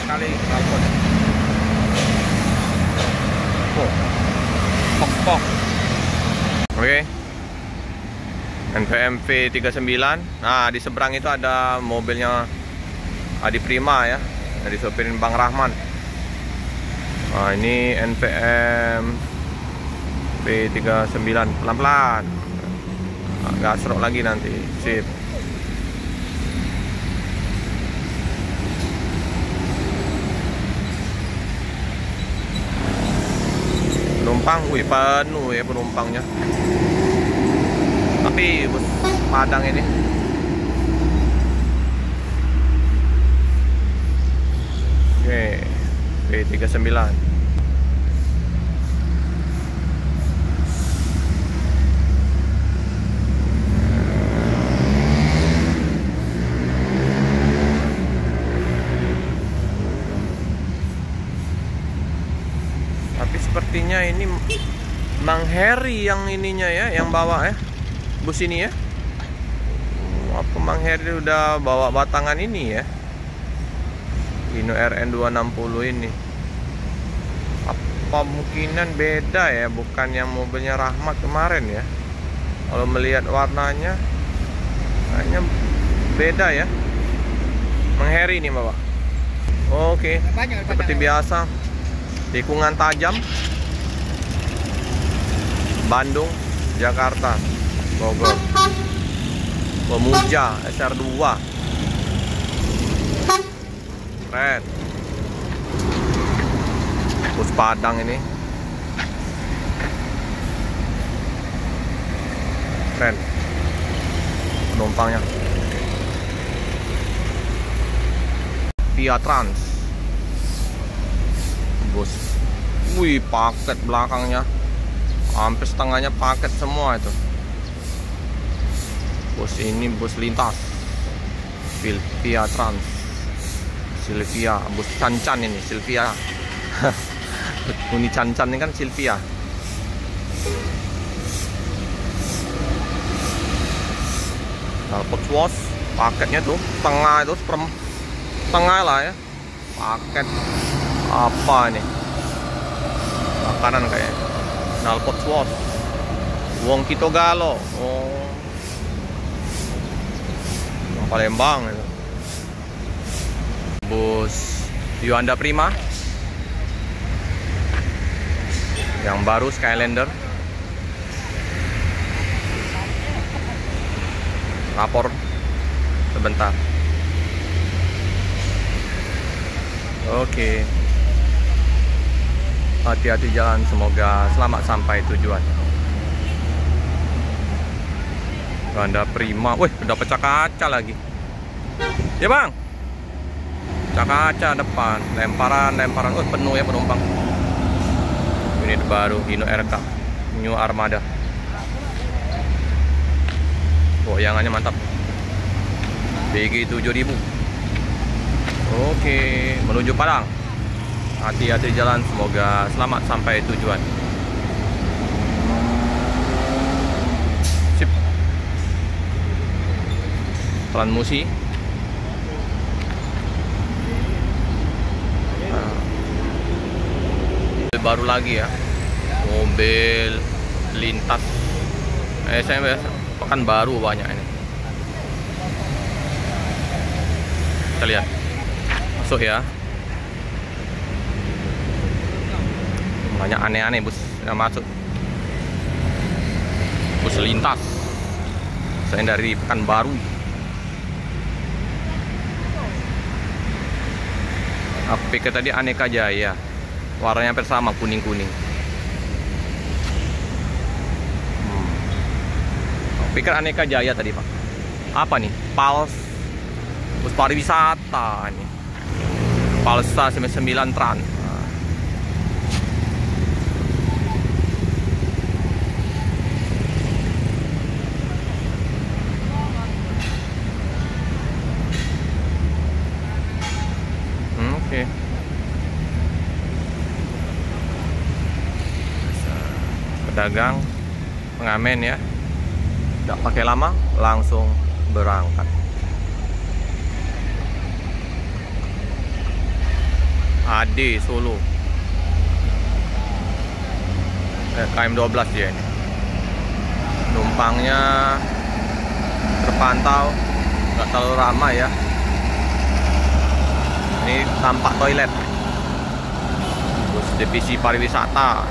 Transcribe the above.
kali knalpot. Oh, pok. Oke. NPM V39. Nah, di seberang itu ada mobilnya Adi Prima ya, dari sopirin Bang Rahman. Nah, ini NPM V39, pelan-pelan. Nah, gasrok lagi nanti. Sip. Penumpang, wih penuh ya penumpangnya. Tapi bus Padang ini. Oke, V39. Tapi sepertinya ini Mang Heri yang ininya ya, yang bawa ya, bus ini ya. Apa Mang Heri udah bawa batangan ini ya, Hino RN 260 ini. Apa mungkinan beda ya, bukan yang mobilnya Rahmat kemarin ya. Kalau melihat warnanya kayaknya beda ya. Mang Heri ini bawa. Oke, seperti biasa, tikungan tajam, Bandung, Jakarta, Bogor, Pemuja, SR2. Keren. Bus Padang ini keren penumpangnya. Via Trans bus. Wih, paket belakangnya hampir setengahnya paket semua itu. Bus ini bus lintas Via Trans Silvia, bus Cancan ini Silvia. Uni Cancan ini kan Silvia. Knalpot Swatch paketnya tuh setengah itu, setengah lah ya paket. Apa ini, makanan kayak knalpot Swatch Wong Kito Galo. Oh, Palembang itu. Bus Yuanda Prima yang baru Skylander. Lapor sebentar. Oke. Hati-hati jalan, semoga selamat sampai tujuan. Yuanda Prima. Wih, udah pecah kaca lagi. Ya bang, pecah kaca depan, lemparan. Oh, penuh ya penumpang. Unit baru Hino RK New Armada. Goyangannya mantap. BG 7000. Oke, menuju Padang. Hati-hati jalan, semoga selamat sampai tujuan. Sip. Transmusi. Baru lagi ya, mobil lintas SMS kan baru banyak ini. Kita lihat, masuk ya. Banyak aneh-aneh bus yang masuk. Bus lintas. Saya dari Pekanbaru. Aku pikir tadi Aneka Jaya. Warnanya hampir sama, kuning-kuning. Pikir Aneka Jaya tadi pak. Apa nih? Pals, bus pariwisata nih. Palsa 99 Trans. Oke. Pedagang, pengamen ya, tidak pakai lama, langsung berangkat. AD Solo. KM12 dia ini. Numpangnya terpantau nggak terlalu ramai ya. Ini tampak toilet. Terus divisi pariwisata.